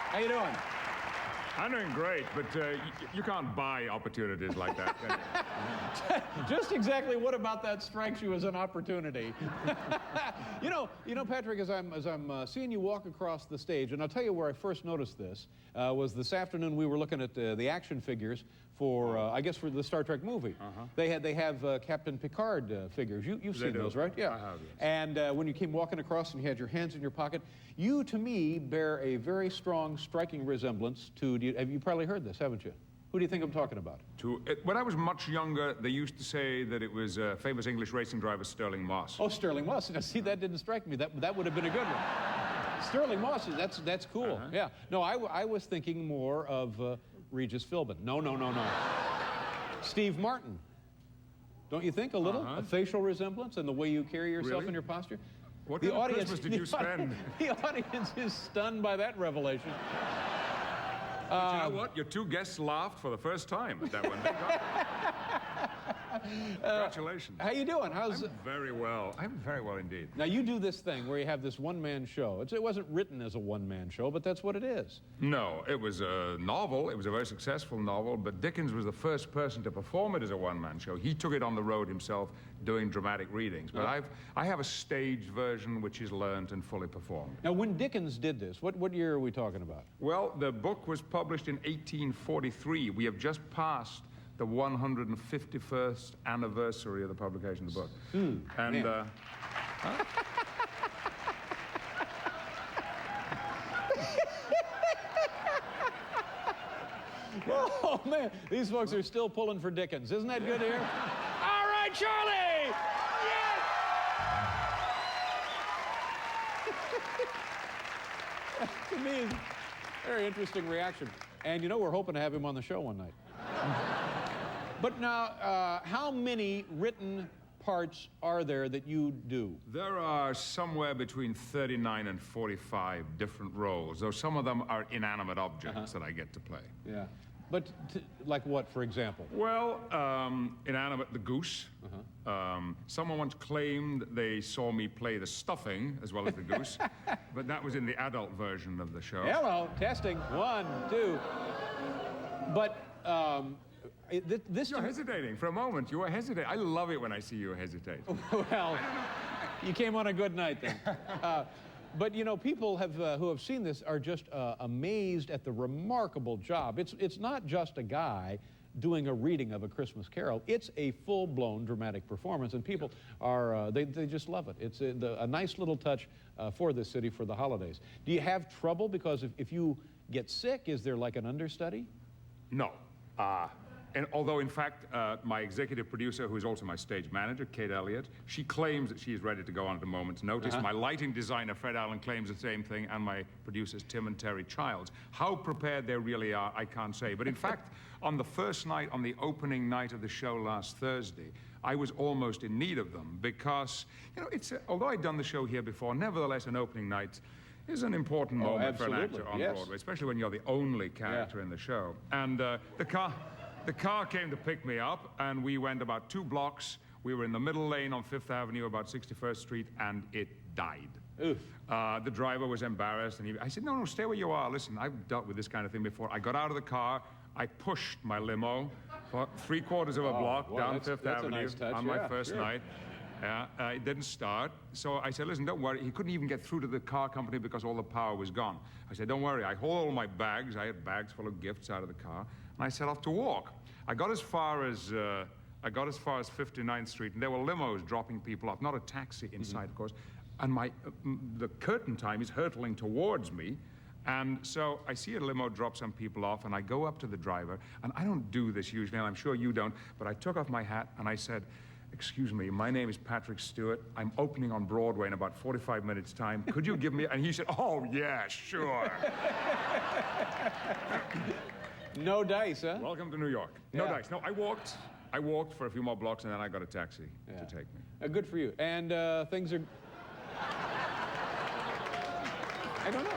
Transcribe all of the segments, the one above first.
How you doing? I'm doing great, but you can't buy opportunities like that, can you? Just exactly what about that strikes you as an opportunity? you know, Patrick, as I'm seeing you walk across the stage, and I'll tell you where I first noticed this was this afternoon. We were looking at the action figures for, I guess, for the Star Trek movie. They have Captain Picard figures. You've seen those, right? Yeah. I have, yes. And when you came walking across and you had your hands in your pocket, you, to me, bear a very strong, striking resemblance to. You probably heard this, haven't you? Who do you think I'm talking about? When I was much younger, they used to say that it was famous English racing driver Sterling Moss. Oh, Sterling Moss. Now, see, that didn't strike me. That would have been a good one. Sterling Moss, that's cool. Yeah. No, I was thinking more of Regis Philbin. No. Steve Martin. Don't you think a little? A facial resemblance and the way you carry yourself Really? and your posture? What kind of Christmas did you spend? The audience is stunned by that revelation. But you know what? Your two guests laughed for the first time at that one. They got it. Congratulations. How you doing? I'm very well. I'm very well indeed. Now, you do this thing where you have this one-man show. It wasn't written as a one-man show, but that's what it is. No, it was a novel. It was a very successful novel, but Dickens was the first person to perform it as a one-man show. He took it on the road himself, doing dramatic readings. But I have a staged version which is learned and fully performed. Now, when Dickens did this, what year are we talking about? Well, the book was published in 1843. We have just passed the 151st anniversary of the publication of the book. And Oh, man, these folks are still pulling for Dickens. Isn't that good to hear? All right, Charlie! Yes! To me, it's a very interesting reaction. And, you know, we're hoping to have him on the show one night. But now, how many written parts are there that you do? there are somewhere between 39 and 45 different roles, though some of them are inanimate objects that I get to play. Yeah. But like what, for example? Well, inanimate, the goose. Someone once claimed they saw me play the stuffing as well as the goose, but that was in the adult version of the show. Hello, testing. 1, 2. But this. You're hesitating for a moment. You were hesitating. I love it when I see you hesitate. Well, you came on a good night then. But you know, people who have seen this are just amazed at the remarkable job. It's not just a guy doing a reading of A Christmas Carol. It's a full-blown dramatic performance, and people are they just love it. It's a nice little touch for this city for the holidays. Do you have trouble because if you get sick, is there like an understudy? No. And although, in fact, my executive producer, who is also my stage manager, Kate Elliott, she claims that she is ready to go on at a moment's notice. My lighting designer, Fred Allen, claims the same thing, and my producers, Tim and Terry Childs. How prepared they really are, I can't say. But in fact, on the first night, on the opening night of the show last Thursday, I was almost in need of them because, you know, although I'd done the show here before, nevertheless, an opening night is an important moment for an actor on Broadway, especially when you're the only character in the show. And the car came to pick me up, and we went about 2 blocks. We were in the middle lane on 5th Avenue, about 61st Street, and it died. Oof. The driver was embarrassed, and I said, no, stay where you are. Listen, I've dealt with this kind of thing before. I got out of the car. I pushed my limo for 3/4 of a block down 5th Avenue nice touch. on my first night. It didn't start. So I said, listen, don't worry. He couldn't even get through to the car company because all the power was gone. I said, don't worry. I hauled all my bags. I had bags full of gifts out of the car. And I set off to walk. I got as far as 59th Street, and there were limos dropping people off, not a taxi inside, of course. And the curtain time is hurtling towards me. And so I see a limo drop some people off, and I go up to the driver. And I don't do this usually, and I'm sure you don't, but I took off my hat, and I said, excuse me, my name is Patrick Stewart. I'm opening on Broadway in about 45 minutes' time. Could you give me... And he said, oh, yeah, sure. No dice, huh? Welcome to New York. No dice. No, I walked for a few more blocks, and then I got a taxi to take me. Good for you. And things are... I don't know.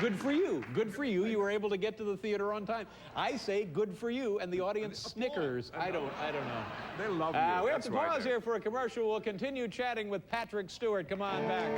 Good for you. Good for you. You were able to get to the theater on time. I say good for you, and the audience snickers. I don't know. They love you. We have to pause here for a commercial. We'll continue chatting with Patrick Stewart. Come on back.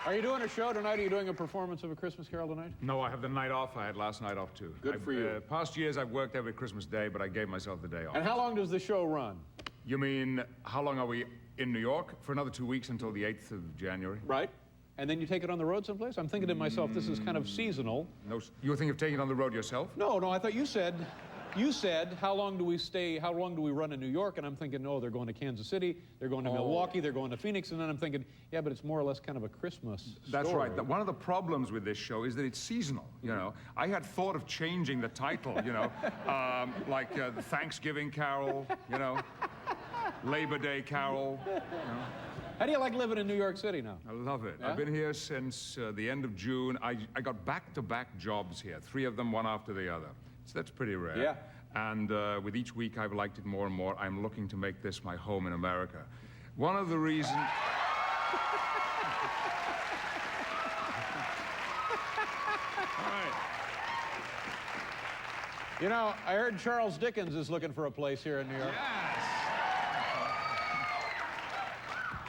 Are you doing a show tonight? Are you doing a performance of A Christmas Carol tonight? No, I have the night off. I had last night off, too. Good for you. Past years, I've worked every Christmas day, but I gave myself the day off. And how long does the show run? You mean, how long are we in New York? For another 2 weeks until the 8th of January. Right. And then you take it on the road someplace? I'm thinking to myself, this is kind of seasonal. No, you were thinking of taking it on the road yourself? No, I thought you said, how long do we stay, how long do we run in New York? And I'm thinking, no, they're going to Kansas City, they're going to Milwaukee, they're going to Phoenix, and then I'm thinking, yeah, but it's more or less kind of a Christmas That's story. right. One of the problems with this show is that it's seasonal, you know. I had thought of changing the title, you know, like the Thanksgiving Carol, you know, Labor Day Carol, you know. How do you like living in New York City now? I love it. Yeah? I've been here since the end of June. I got back-to-back jobs here, 3 of them, one after the other. So that's pretty rare. Yeah. And with each week, I've liked it more and more. I'm looking to make this my home in America. One of the reasons... All right. You know, I heard Charles Dickens is looking for a place here in New York. Yes.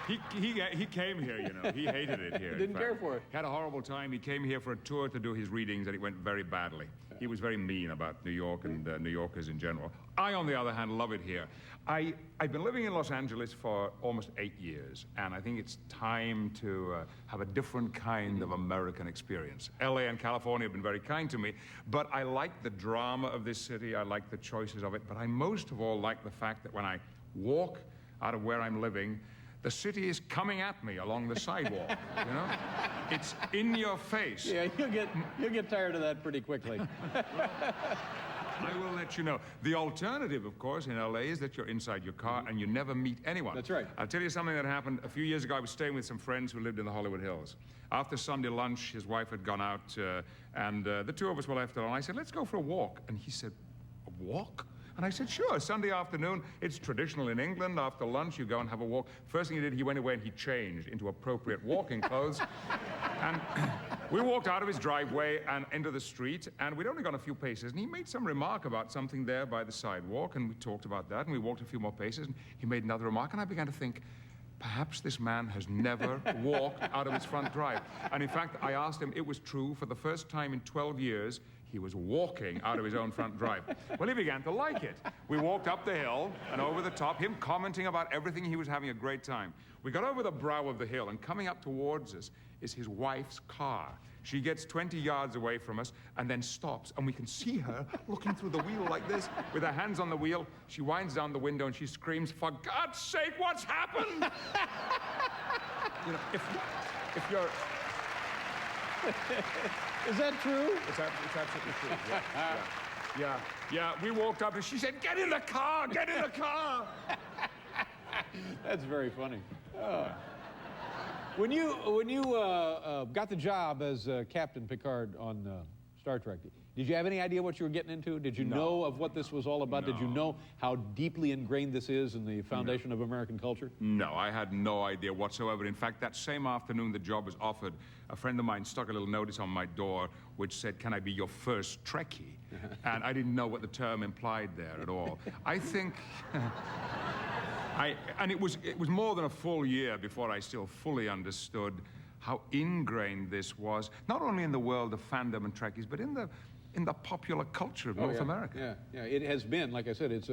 He came here, you know. He hated it here. He didn't care for it. Had a horrible time. He came here for a tour to do his readings, and it went very badly. He was very mean about New York and New Yorkers in general. I, on the other hand, love it here. I've been living in Los Angeles for almost 8 years, and I think it's time to have a different kind of American experience. LA and California have been very kind to me, but I like the drama of this city. I like the choices of it, but I most of all like the fact that when I walk out of where I'm living, the city is coming at me along the sidewalk, you know? It's in your face. Yeah, you'll get tired of that pretty quickly. I will let you know. The alternative, of course, in LA is that you're inside your car and you never meet anyone. That's right. I'll tell you something that happened a few years ago. I was staying with some friends who lived in the Hollywood Hills. After Sunday lunch, his wife had gone out, and the 2 of us were left alone. I said, let's go for a walk. And he said, a walk? And I said, sure, Sunday afternoon. It's traditional in England. After lunch, you go and have a walk. First thing he did, he went away and he changed into appropriate walking clothes. And we walked out of his driveway and into the street, and we'd only gone a few paces, and he made some remark about something there by the sidewalk, and we talked about that, and we walked a few more paces, and he made another remark, and I began to think, perhaps this man has never walked out of his front drive. And in fact, I asked him, it was true, for the first time in 12 years, he was walking out of his own front drive. Well, he began to like it. We walked up the hill and over the top, him commenting about everything. He was having a great time. We got over the brow of the hill, and coming up towards us is his wife's car. She gets 20 yards away from us and then stops, and we can see her looking through the wheel like this, with her hands on the wheel. She winds down the window and she screams, "For God's sake, what's happened?" You know, if you're... Is that true? It's absolutely true. Yeah. We walked up and she said, "Get in the car! Get in the car!" That's very funny. When you got the job as Captain Picard on Star Trek, did you have any idea what you were getting into? Did you know of what this was all about? No. Did you know how deeply ingrained this is in the foundation of American culture? No, I had no idea whatsoever. In fact, that same afternoon the job was offered, a friend of mine stuck a little notice on my door which said, "Can I be your first Trekkie?" And I didn't know what the term implied there at all. I think... And it was more than a full year before I still fully understood how ingrained this was, not only in the world of fandom and Trekkies, but in the popular culture of North America. Yeah, it has been, like I said, it's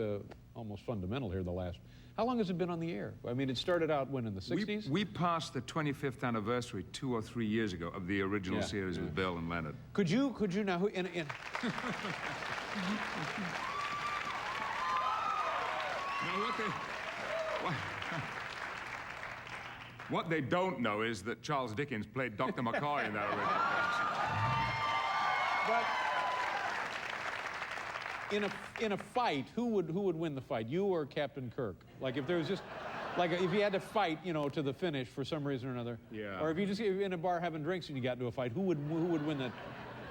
almost fundamental here the last... How long has it been on the air? I mean, it started out when, in the 60s? We passed the 25th anniversary 2 or 3 years ago of the original series with Bill and Leonard. Could you now... What they don't know is that Charles Dickens played Dr. McCoy in that original But in a fight, who would win the fight? You or Captain Kirk? Like if there was just, like if you had to fight, you know, to the finish for some reason or another. Yeah. Or if you just in a bar having drinks and you got into a fight, who would win that?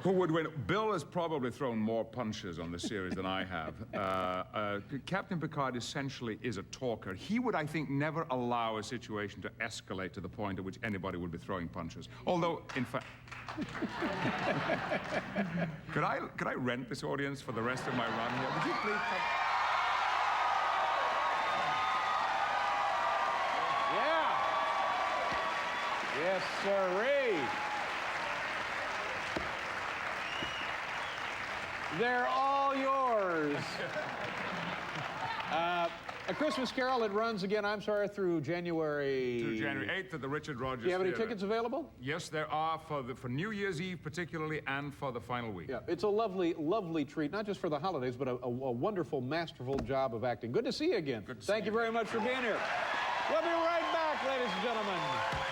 Who would win? Bill has probably thrown more punches on the series than I have. Captain Picard essentially is a talker. He would, I think, never allow a situation to escalate to the point at which anybody would be throwing punches. Although, in fact... Could I rent this audience for the rest of my run here? Would you please come? Yes, sirree. They're all yours. A Christmas Carol, it runs again, I'm sorry, through January... Through January 8th at the Richard Rogers Do you have any Theatre. tickets available? Yes, there are for New Year's Eve particularly and for the final week. Yeah, it's a lovely, lovely treat, not just for the holidays, but a wonderful, masterful job of acting. Good to see you again. Good to see Thank you very much for being here. We'll be right back, ladies and gentlemen.